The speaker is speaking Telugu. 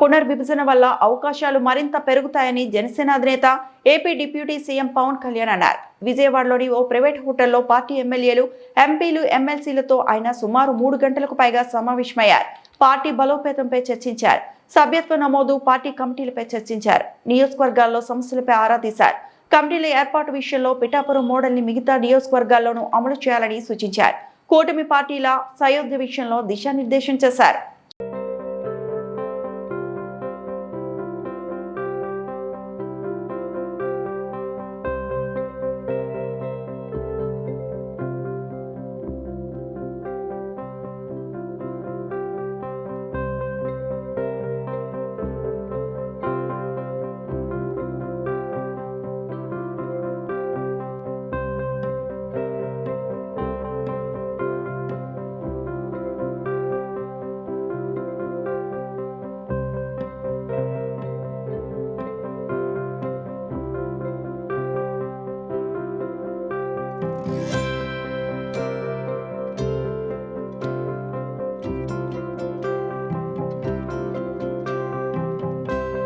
పునర్విభజన వల్ల అవకాశాలు మరింత పెరుగుతాయని జనసేన అధినేత AP deputy CM Pawan Kalyan అన్నారు. విజయవాడలోని ఓ ప్రైవేట్ హోటల్లో పార్టీ ఎమ్మెల్యేలు, ఎంపీలు, ఎమ్మెల్సీలతో ఆయన సుమారు 3 గంటలకు పైగా సమావేశమయ్యారు. పార్టీ బలోపేతంపై చర్చించారు. సభ్యత్వ నమోదు, పార్టీ కమిటీలపై చర్చించారు. నియోజకవర్గాల్లో సమస్యలపై ఆరా తీశారు. కమిటీల ఏర్పాటు విషయంలో పిఠాపురం మోడల్ ని మిగతా నియోజకవర్గాల్లోనూ అమలు చేయాలని సూచించారు. కూటమి పార్టీల సయోధ్య విషయంలో దిశానిర్దేశం చేశారు.